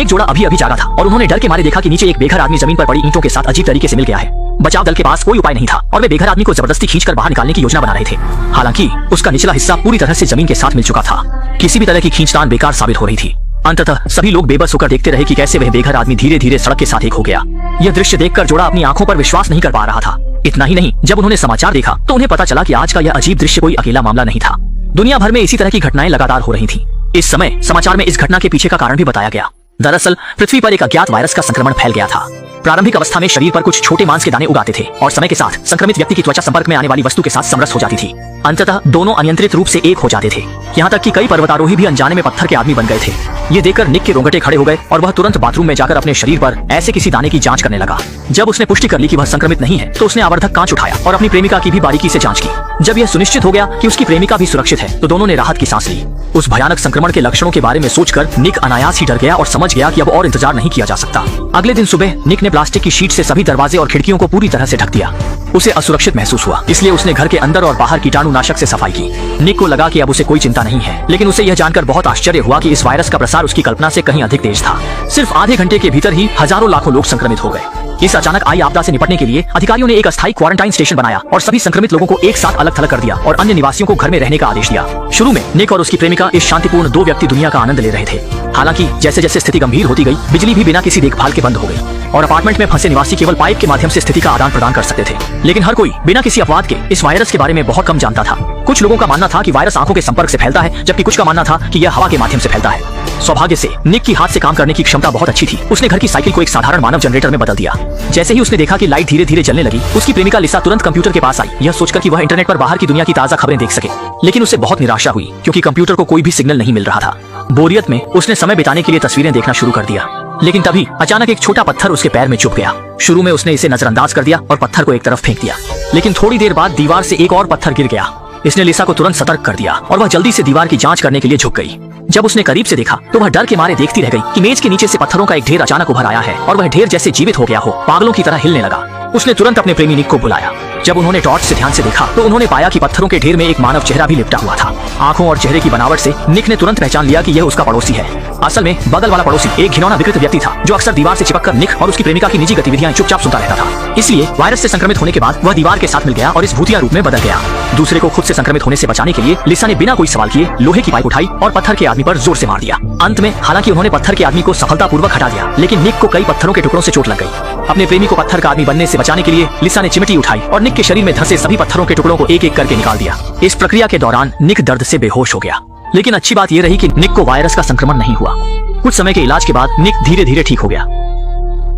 एक जोड़ा अभी अभी जागा था और उन्होंने डर के मारे देखा कि नीचे एक बेघर आदमी जमीन पर पड़ी ईंटों के साथ अजीब तरीके से मिल गया है। बचाव दल के पास कोई उपाय नहीं था और वे बेघर आदमी को जबरदस्ती खींचकर बाहर निकालने की योजना बना रहे थे। हालांकि उसका निचला हिस्सा पूरी तरह से जमीन के साथ मिल चुका था। किसी भी तरह की खींचतान बेकार साबित हो रही थी। अंततः सभी लोग बेबस होकर देखते रहे कि कैसे वह बेघर आदमी धीरे धीरे सड़क के साथ एक हो गया। यह दृश्य देखकर जोड़ा अपनी आंखों पर विश्वास नहीं कर पा रहा था। इतना ही नहीं, जब उन्होंने समाचार देखा तो उन्हें पता चला कि आज का यह अजीब दृश्य कोई अकेला मामला नहीं था। दुनिया भर में इसी तरह की घटनाएं लगातार हो रही थी। इस समय समाचार में इस घटना के पीछे का कारण भी बताया गया। दरअसल पृथ्वी पर एक अज्ञात वायरस का संक्रमण फैल गया था। प्रारंभिक अवस्था में शरीर पर कुछ छोटे मांस के दाने उगाते थे और समय के साथ संक्रमित व्यक्ति की त्वचा संपर्क में आने वाली वस्तु के साथ समरस हो जाती थी। अंततः दोनों अनियंत्रित रूप से एक हो जाते थे। यहाँ तक कि कई पर्वतारोही भी अनजाने में पत्थर के आदमी बन गए थे। ये देखकर निक के रोंगटे खड़े हो गए और वह तुरंत बाथरूम में जाकर अपने शरीर पर ऐसे किसी दाने की जांच करने लगा। जब उसने पुष्टि कर ली कि वह संक्रमित नहीं है तो उसने आवर्धक कांच उठाया और अपनी प्रेमिका की भी बारीकी से जांच की। जब यह सुनिश्चित हो गया कि उसकी प्रेमिका भी सुरक्षित है तो दोनों ने राहत की सांस ली। उस भयानक संक्रमण के लक्षणों के बारे में सोचकर निक अनायास ही डर गया और समझ गया कि अब और इंतजार नहीं किया जा सकता। अगले दिन सुबह निक ने प्लास्टिक की शीट से सभी दरवाजे और खिड़कियों को पूरी तरह से ढक दिया। उसे असुरक्षित महसूस हुआ, इसलिए उसने घर के अंदर और बाहर कीटाणुनाशक से सफाई की। निक को लगा कि अब उसे कोई चिंता नहीं है, लेकिन उसे यह जानकर बहुत आश्चर्य हुआ कि इस वायरस का प्रसार उसकी कल्पना से कहीं अधिक तेज था। सिर्फ आधे घंटे के भीतर ही हजारों लाखों लोग संक्रमित हो गए। इस अचानक आई आपदा से निपटने के लिए अधिकारियों ने एक अस्थायी क्वारंटाइन स्टेशन बनाया और सभी संक्रमित लोगों को एक साथ अलग थलग कर दिया और अन्य निवासियों को घर में रहने का आदेश दिया। शुरू में निक और उसकी प्रेमिका इस शांतिपूर्ण 2 व्यक्ति दुनिया का आनंद ले रहे थे। हालांकि जैसे जैसे स्थिति गंभीर होती गई, बिजली भी बिना किसी देखभाल के बंद हो गई और अपार्टमेंट में फंसे निवासी केवल पाइप के माध्यम से स्थिति का आदान प्रदान कर सकते थे। लेकिन हर कोई बिना किसी अपवाद के इस वायरस के बारे में बहुत कम जानता था। कुछ लोगों का मानना था कि वायरस आंखों के संपर्क से फैलता है, जबकि कुछ का मानना था कि यह हवा के माध्यम से फैलता है। सौभाग्य से निक की हाथ से काम करने की क्षमता बहुत अच्छी थी। उसने घर की साइकिल को एक साधारण मानव जनरेटर में बदल दिया। जैसे ही उसने देखा कि लाइट धीरे धीरे जलने लगी, उसकी प्रेमिका लिसा तुरंत कंप्यूटर के पास आई, यह सोचकर कि वह इंटरनेट पर बाहर की दुनिया की ताजा खबरें देख सके। लेकिन उसे बहुत निराशा हुई क्योंकि कंप्यूटर को कोई भी सिग्नल नहीं मिल रहा था। बोरियत में उसने समय बिताने के लिए तस्वीरें देखना शुरू कर दिया। लेकिन तभी अचानक एक छोटा पत्थर उसके पैर में चुभ गया। शुरू में उसने इसे नजरअंदाज कर दिया और पत्थर को एक तरफ फेंक दिया। लेकिन थोड़ी देर बाद दीवार से एक और पत्थर गिर गया। इसने लिसा को तुरंत सतर्क कर दिया और वह जल्दी से दीवार की जांच करने के लिए झुक गई। जब उसने करीब से देखा तो वह डर के मारे देखती रह गई कि मेज के नीचे से पत्थरों का एक ढेर अचानक उभर आया है और वह ढेर जैसे जीवित हो गया हो, पागलों की तरह हिलने लगा। उसने तुरंत अपने प्रेमी निक को बुलाया। जब उन्होंने टॉर्च से ध्यान से देखा तो उन्होंने पाया कि पत्थरों के ढेर में एक मानव चेहरा भी लिपटा हुआ था। आंखों और चेहरे की बनावट से निक ने तुरंत पहचान लिया कि यह उसका पड़ोसी है। असल में बगल वाला पड़ोसी एक घिनौना विकृत व्यक्ति था जो अक्सर दीवार से चिपककर निक और उसकी प्रेमिका की निजी गतिविधियां चुपचाप सुनता रहता था। इसलिए वायरस से संक्रमित होने के बाद वह दीवार के साथ मिल गया और इस भूतिया रूप में बदल गया। दूसरे को खुद से संक्रमित होने से बचाने के लिए लिसा ने बिना कोई सवाल किए लोहे की पाइप उठाई और पत्थर के आदमी पर जोर से मार दिया। अंत में हालांकि उन्होंने पत्थर के आदमी को सफलतापूर्वक हटा दिया, लेकिन निक को कई पत्थरों के टुकड़ों से चोट लग गई। अपने प्रेमी को पत्थर का आदमी बनने से बचाने के लिए लिसा ने चिमटी उठाई और निक के शरीर में धंसे सभी पत्थरों के टुकड़ों को एक एक करके निकाल दिया। इस प्रक्रिया के दौरान निक दर्द से बेहोश हो गया। लेकिन अच्छी बात यह रही कि निक को वायरस का संक्रमण नहीं हुआ। कुछ समय के इलाज के बाद निक धीरे धीरे ठीक हो गया।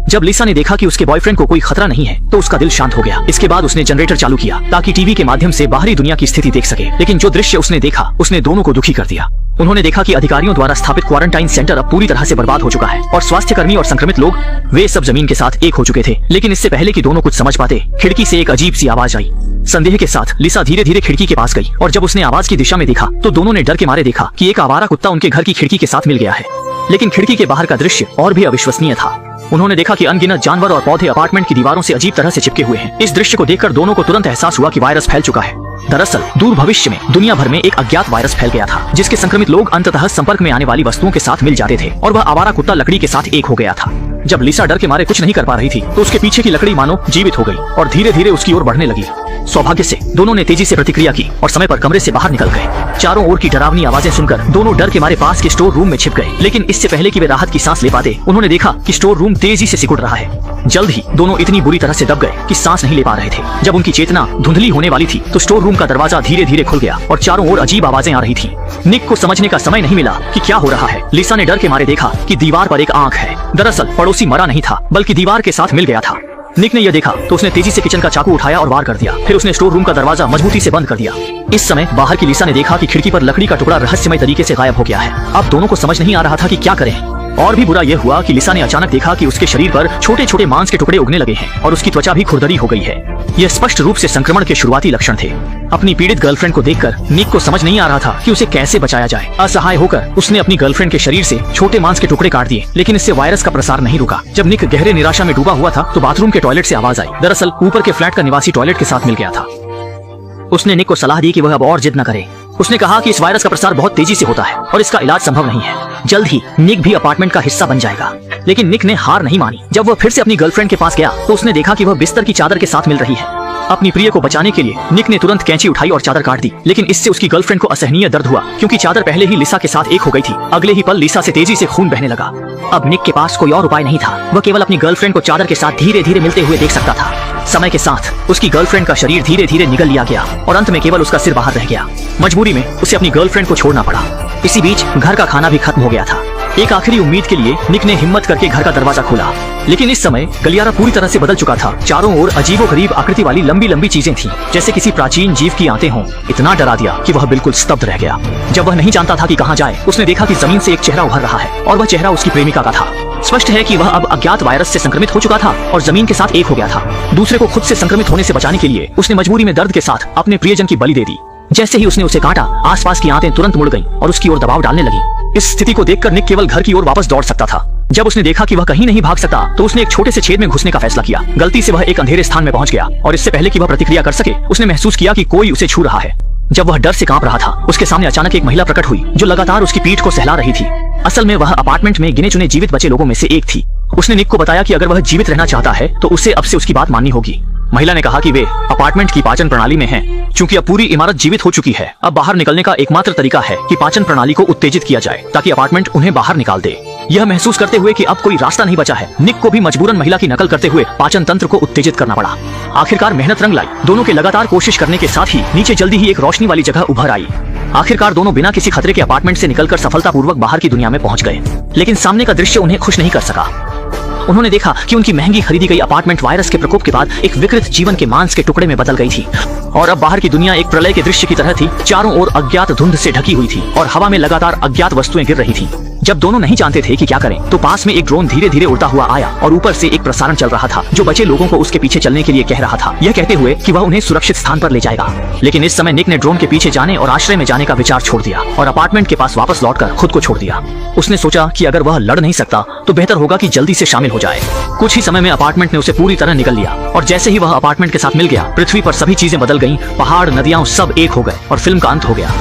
जब लिसा ने देखा कि उसके बॉयफ्रेंड को कोई खतरा नहीं है तो उसका दिल शांत हो गया। इसके बाद उसने जनरेटर चालू किया ताकि टीवी के माध्यम से बाहरी दुनिया की स्थिति देख सके। लेकिन जो दृश्य उसने देखा उसने दोनों को दुखी कर दिया। उन्होंने देखा कि अधिकारियों द्वारा स्थापित क्वारंटाइन सेंटर अब पूरी तरह से बर्बाद हो चुका है और स्वास्थ्य कर्मी और संक्रमित लोग वे सब जमीन के साथ एक हो चुके थे। लेकिन इससे पहले कि दोनों कुछ समझ पाते, खिड़की से एक अजीब सी आवाज आई। संदेह के साथ लिसा धीरे धीरे खिड़की के पास गई और जब उसने आवाज की दिशा में देखा तो दोनों ने डर के मारे देखा कि एक आवारा कुत्ता उनके घर की खिड़की के साथ मिल गया है। लेकिन खिड़की के बाहर का दृश्य और भी अविश्वसनीय था। उन्होंने देखा कि अनगिनत जानवर और पौधे अपार्टमेंट की दीवारों से अजीब तरह से चिपके हुए हैं। इस दृश्य को देखकर दोनों को तुरंत एहसास हुआ कि वायरस फैल चुका है। दरअसल दूर भविष्य में दुनिया भर में एक अज्ञात वायरस फैल गया था जिसके संक्रमित लोग अंततः संपर्क में आने वाली वस्तुओं के साथ मिल जाते थे और वह आवारा कुत्ता लकड़ी के साथ एक हो गया था। जब लिसा डर के मारे कुछ नहीं कर पा रही थी तो उसके पीछे की लकड़ी मानो जीवित हो गई और धीरे धीरे उसकी ओर बढ़ने लगी। सौभाग्य से दोनों ने तेजी से प्रतिक्रिया की और समय पर कमरे से बाहर निकल गए। चारों ओर की डरावनी आवाजें सुनकर दोनों डर के मारे पास के स्टोर रूम में छिप गए। लेकिन इससे पहले कि वे राहत की सांस ले पाते, उन्होंने देखा कि स्टोर रूम तेजी से सिकुड़ रहा है। जल्द ही दोनों इतनी बुरी तरह से दब गए कि सांस नहीं ले पा रहे थे। जब उनकी चेतना धुंधली होने वाली थी तो स्टोर रूम का दरवाजा धीरे धीरे खुल गया और चारों ओर अजीब आवाजें आ रही थी। निक को समझने का समय नहीं मिला कि क्या हो रहा है। लिसा ने डर के मारे देखा कि दीवार पर एक आंख है। दरअसल पड़ोसी मरा नहीं था बल्कि दीवार के साथ मिल गया था। निक ने यह देखा तो उसने तेजी से किचन का चाकू उठाया और वार कर दिया। फिर उसने स्टोर रूम का दरवाजा मजबूती से बंद कर दिया। इस समय बाहर की लिसा ने देखा कि खिड़की पर लकड़ी का टुकड़ा रहस्यमय तरीके से गायब हो गया है। अब दोनों को समझ नहीं आ रहा था कि क्या करें। और भी बुरा यह हुआ कि लिसा ने अचानक देखा कि उसके शरीर पर छोटे छोटे मांस के टुकड़े उगने लगे हैं और उसकी त्वचा भी खुरदरी हो गई है। यह स्पष्ट रूप से संक्रमण के शुरुआती लक्षण थे। अपनी पीड़ित गर्लफ्रेंड को देखकर निक को समझ नहीं आ रहा था कि उसे कैसे बचाया जाए। असहाय होकर उसने अपनी गर्लफ्रेंड के शरीर से छोटे मांस के टुकड़े काट दिए, लेकिन इससे वायरस का प्रसार नहीं रुका। जब निक गहरे निराशा में डूबा हुआ था तो बाथरूम के टॉयलेट से आवाज आई। दरअसल ऊपर के फ्लैट का निवासी टॉयलेट के साथ मिल गया था। उसने निक को सलाह दी कि वह अब और जिद न करे। उसने कहा कि इस वायरस का प्रसार बहुत तेजी से होता है और इसका इलाज संभव नहीं है। जल्द ही निक भी अपार्टमेंट का हिस्सा बन जाएगा। लेकिन निक ने हार नहीं मानी। जब वह फिर से अपनी गर्लफ्रेंड के पास गया तो उसने देखा कि वह बिस्तर की चादर के साथ मिल रही है। अपनी प्रिय को बचाने के लिए निक ने तुरंत कैंची उठाई और चादर काट दी। लेकिन इससे उसकी गर्लफ्रेंड को असहनीय दर्द हुआ, क्योंकि चादर पहले ही लिसा के साथ एक हो गई थी। अगले ही पल लिसा से तेजी से खून बहने लगा। अब निक के पास कोई और उपाय नहीं था। वह केवल अपनी गर्लफ्रेंड को चादर के साथ धीरे धीरे मिलते हुए देख सकता था। समय के साथ उसकी गर्लफ्रेंड का शरीर धीरे धीरे निगल लिया गया और अंत में केवल उसका सिर बाहर रह गया। मजबूरी में उसे अपनी गर्लफ्रेंड को छोड़ना पड़ा। इसी बीच घर का खाना भी खत्म हो गया था। एक आखिरी उम्मीद के लिए निक ने हिम्मत करके घर का दरवाजा खोला। लेकिन इस समय गलियारा पूरी तरह से बदल चुका था। चारों ओर अजीबोगरीब आकृति वाली लंबी लंबी चीजें थीं, जैसे किसी प्राचीन जीव की आंतें हों। इतना डरा दिया कि वह बिल्कुल स्तब्ध रह गया। जब वह नहीं जानता था कि कहां जाए, उसने देखा कि जमीन से एक चेहरा उभर रहा है और वह चेहरा उसकी प्रेमिका का था। स्पष्ट है कि वह अब अज्ञात वायरस से संक्रमित हो चुका था और जमीन के साथ एक हो गया था। दूसरे को खुद से संक्रमित होने से बचाने के लिए उसने मजबूरी में दर्द के साथ अपने प्रियजन की बलि दे दी। जैसे ही उसने उसे काटा, आसपास की आंतें तुरंत मुड़ गईं और उसकी ओर दबाव डालने लगी। इस स्थिति को देखकर निक केवल घर की ओर वापस दौड़ सकता था। जब उसने देखा कि वह कहीं नहीं भाग सकता, तो उसने एक छोटे से छेद में घुसने का फैसला किया। गलती से वह एक अंधेरे स्थान में पहुंच गया और इससे पहले कि वह प्रतिक्रिया कर सके, उसने महसूस किया कि कोई उसे छू रहा है। जब वह डर से कांप रहा था, उसके सामने अचानक एक महिला प्रकट हुई जो लगातार उसकी पीठ को सहला रही थी। असल में वह अपार्टमेंट में गिने चुने जीवित बचे लोगों में से एक थी। उसने निक को बताया कि अगर वह जीवित रहना चाहता है तो उसे अब से उसकी बात माननी होगी। महिला ने कहा कि वे अपार्टमेंट की पाचन प्रणाली में हैं, क्योंकि अब पूरी इमारत जीवित हो चुकी है। अब बाहर निकलने का एकमात्र तरीका है कि पाचन प्रणाली को उत्तेजित किया जाए ताकि अपार्टमेंट उन्हें बाहर निकाल दे। यह महसूस करते हुए कि अब कोई रास्ता नहीं बचा है, निक को भी मजबूरन महिला की नकल करते हुए पाचन तंत्र को उत्तेजित करना पड़ा। आखिरकार मेहनत रंग लाई। दोनों के लगातार कोशिश करने के साथ ही नीचे जल्दी ही एक रोशनी वाली जगह उभर आई। आखिरकार दोनों बिना किसी खतरे के अपार्टमेंट से निकलकर सफलतापूर्वक बाहर की दुनिया में पहुंच गए। लेकिन सामने का दृश्य उन्हें खुश नहीं कर सका। उन्होंने देखा कि उनकी महंगी खरीदी गई अपार्टमेंट वायरस के प्रकोप के बाद एक विकृत जीवन के मांस के टुकड़े में बदल गई थी और अब बाहर की दुनिया एक प्रलय के दृश्य की तरह थी। चारों ओर अज्ञात धुंध से ढकी हुई थी और हवा में लगातार अज्ञात वस्तुएं गिर रही थीं। जब दोनों नहीं जानते थे कि क्या करें, तो पास में एक ड्रोन धीरे धीरे उड़ता हुआ आया और ऊपर से एक प्रसारण चल रहा था जो बचे लोगों को उसके पीछे चलने के लिए कह रहा था, यह कहते हुए कि वह उन्हें सुरक्षित स्थान पर ले जाएगा। लेकिन इस समय निक ने ड्रोन के पीछे जाने और आश्रय में जाने का विचार छोड़ दिया और अपार्टमेंट के पास वापस लौटकर खुद को छोड़ दिया। उसने सोचा कि अगर वह लड़ नहीं सकता तो बेहतर होगा कि जल्दी से शामिल हो जाए। कुछ ही समय में अपार्टमेंट ने उसे पूरी तरह निगल लिया और जैसे ही वह अपार्टमेंट के साथ मिल गया, पृथ्वी पर सभी चीजें बदल गईं। पहाड़, नदियां सब एक हो गए और फिल्म का अंत हो गया।